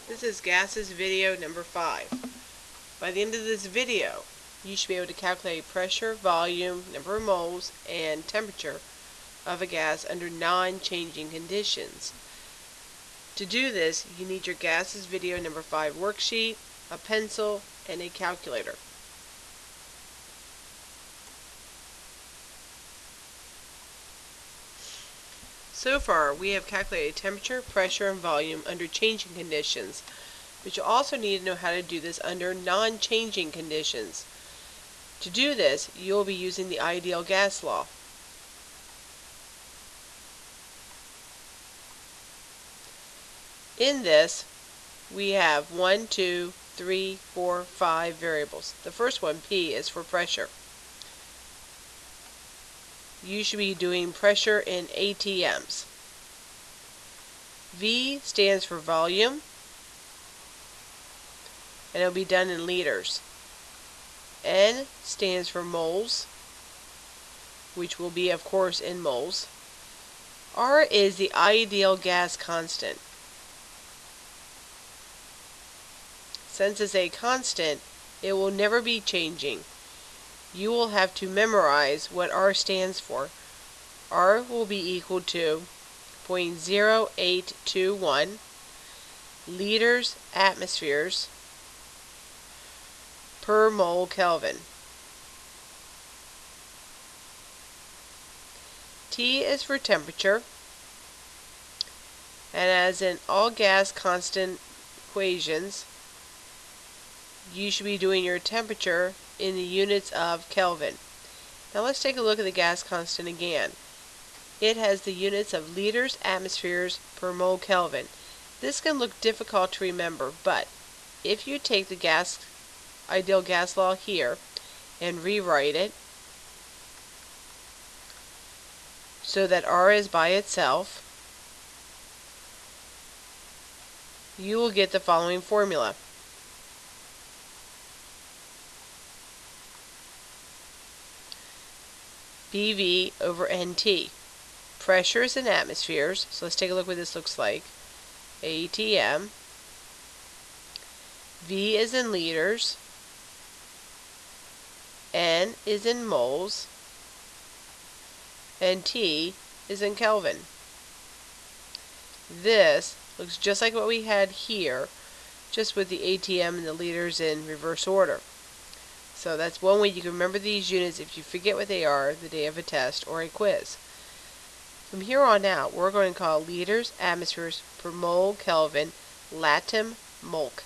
This is gases video number 5. By the end of this video, you should be able to calculate pressure, volume, number of moles, and temperature of a gas under non-changing conditions. To do this, you need your gases video number 5 worksheet, a pencil, and a calculator. So far, we have calculated temperature, pressure, and volume under changing conditions, but you also need to know how to do this under non-changing conditions. To do this, you will be using the ideal gas law. In this, we have 1, 2, 3, 4, 5 variables. The first one, P, is for pressure. You should be doing pressure in ATMs. V stands for volume, and it will be done in liters. N stands for moles, which will be, of course, in moles. R is the ideal gas constant. Since it's a constant, it will never be changing. You will have to memorize what R stands for. R will be equal to 0.0821 liters atmospheres per mole Kelvin. T is for temperature, and as in all gas constant equations, you should be doing your temperature in the units of Kelvin. Now let's take a look at the gas constant again. It has the units of liters atmospheres per mole Kelvin. This can look difficult to remember, but if you take the ideal gas law here and rewrite it so that R is by itself, you will get the following formula. PV over NT. Pressure is in atmospheres, so let's take a look what this looks like. ATM. V is in liters. N is in moles. And T is in Kelvin. This looks just like what we had here, just with the ATM and the liters in reverse order. So that's one way you can remember these units if you forget what they are the day of a test or a quiz. From here on out, we're going to call liters atmospheres per mole Kelvin latim molk.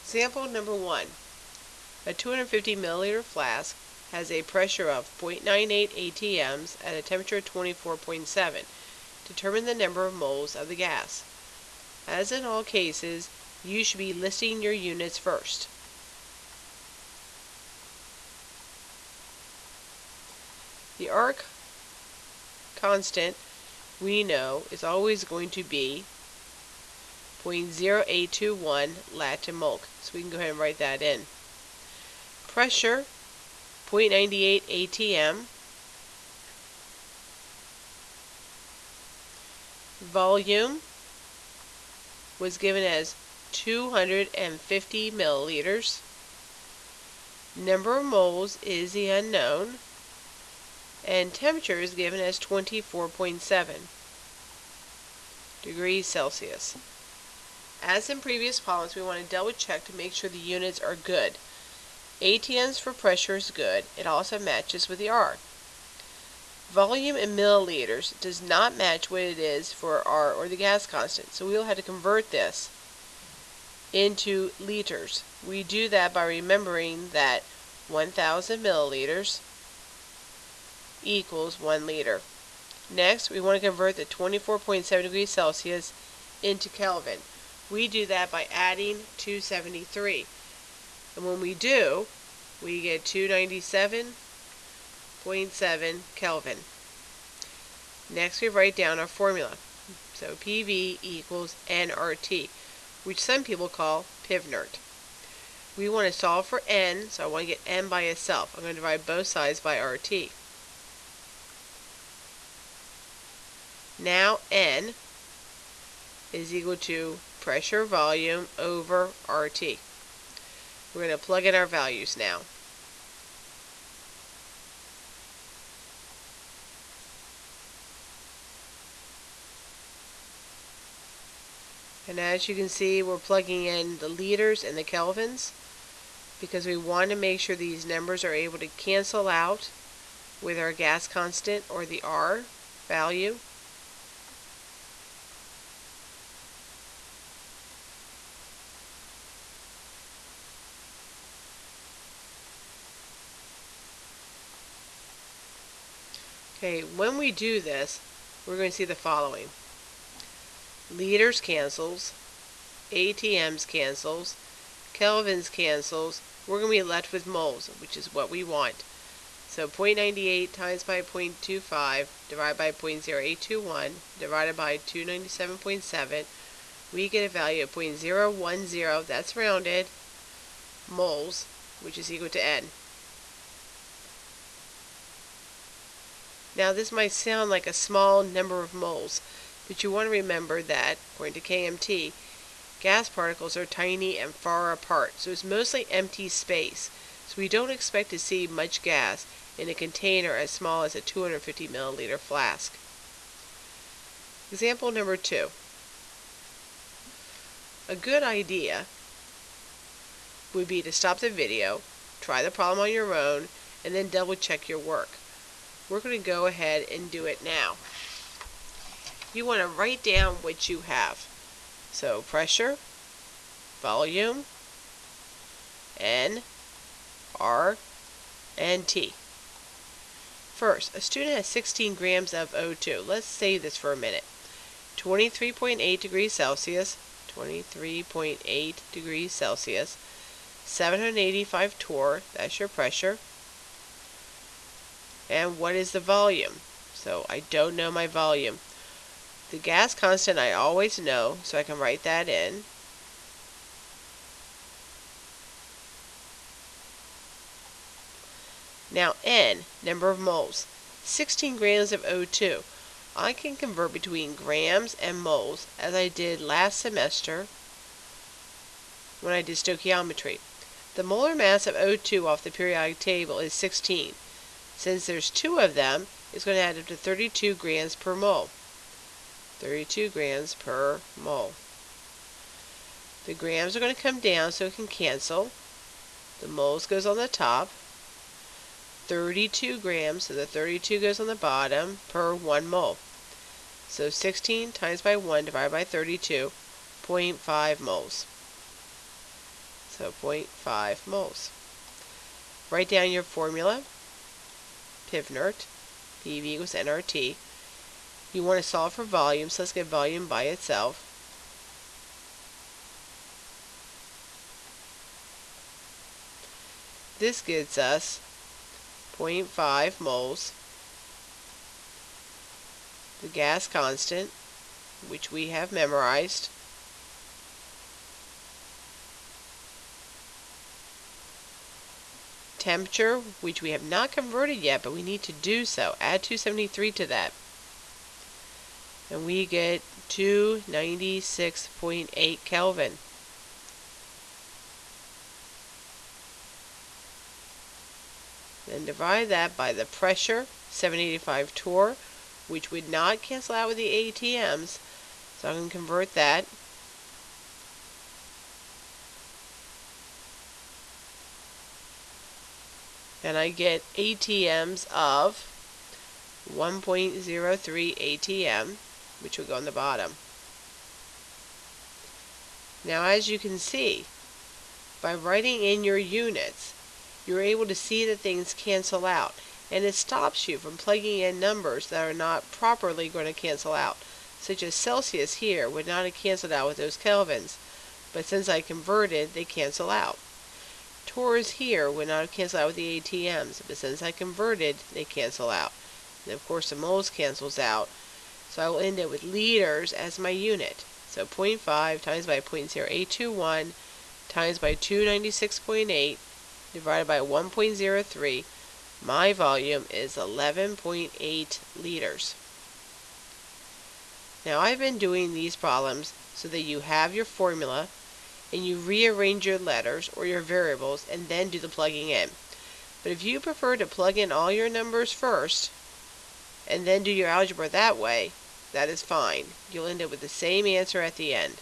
Example number 1. A 250 milliliter flask has a pressure of 0.98 atms at a temperature of 24.7. Determine the number of moles of the gas. As in all cases, you should be listing your units first. The R constant we know is always going to be 0.0821 latim molk. So we can go ahead and write that in. Pressure, 0.98 atm. Volume was given as 250 milliliters. Number of moles is the unknown. And temperature is given as 24.7 degrees Celsius. As in previous problems, we want to double check to make sure the units are good. ATMs for pressure is good. It also matches with the R. Volume in milliliters does not match what it is for R or the gas constant, so we'll have to convert this into liters. We do that by remembering that 1,000 milliliters equals 1 liter. Next, we want to convert the 24.7 degrees Celsius into Kelvin. We do that by adding 273. And when we do, we get 297.7 Kelvin. Next, we write down our formula. So PV equals nRT, which some people call PivNert. We want to solve for n, so I want to get n by itself. I'm going to divide both sides by RT. Now n is equal to pressure volume over RT. We're going to plug in our values now. And as you can see, we're plugging in the liters and the kelvins because we want to make sure these numbers are able to cancel out with our gas constant or the R value. Okay, when we do this, we're going to see the following. Liters cancels, ATMs cancels, kelvins cancels. We're going to be left with moles, which is what we want. So 0.98 times by 0.25 divided by 0.0821 divided by 297.7, we get a value of 0.010, that's rounded, moles, which is equal to N. Now this might sound like a small number of moles, but you want to remember that, according to KMT, gas particles are tiny and far apart, so it's mostly empty space. So we don't expect to see much gas in a container as small as a 250 milliliter flask. Example number 2. A good idea would be to stop the video, try the problem on your own, and then double check your work. We're going to go ahead and do it now. You want to write down what you have. So pressure, volume, N, R, and T. First, a student has 16 grams of O2. Let's save this for a minute. 23.8 degrees Celsius, 23.8 degrees Celsius, 785 torr, that's your pressure. And what is the volume? So I don't know my volume. The gas constant I always know, so I can write that in. Now N, number of moles. 16 grams of O2. I can convert between grams and moles as I did last semester when I did stoichiometry. The molar mass of O2 off the periodic table is 16. Since there's 2 of them, it's going to add up to 32 grams per mole. 32 grams per mole. The grams are going to come down so it can cancel. The moles goes on the top. 32 grams, so the 32 goes on the bottom per 1 mole. So 16 times by 1 divided by 32, 0.5 moles. So 0.5 moles. Write down your formula. PIVNERT, PV equals nRT. You want to solve for volume, so let's get volume by itself. This gives us 0.5 moles. The gas constant, which we have memorized. Temperature, which we have not converted yet, but we need to do so. Add 273 to that. And we get 296.8 Kelvin. Then divide that by the pressure, 785 torr, which would not cancel out with the ATMs. So I'm going to convert that. And I get ATMs of 1.03 ATM, which will go on the bottom. Now as you can see, by writing in your units, you're able to see that things cancel out. And it stops you from plugging in numbers that are not properly going to cancel out. Such as Celsius here would not have canceled out with those kelvins. But since I converted, they cancel out. Torrs here would not have canceled out with the ATMs, but since I converted, they cancel out. And of course the moles cancels out, so I will end up with liters as my unit. So 0.5 times by 0.0821 times by 296.8 divided by 1.03, my volume is 11.8 liters. Now I've been doing these problems so that you have your formula and you rearrange your letters or your variables and then do the plugging in. But if you prefer to plug in all your numbers first and then do your algebra that way, that is fine. You'll end up with the same answer at the end.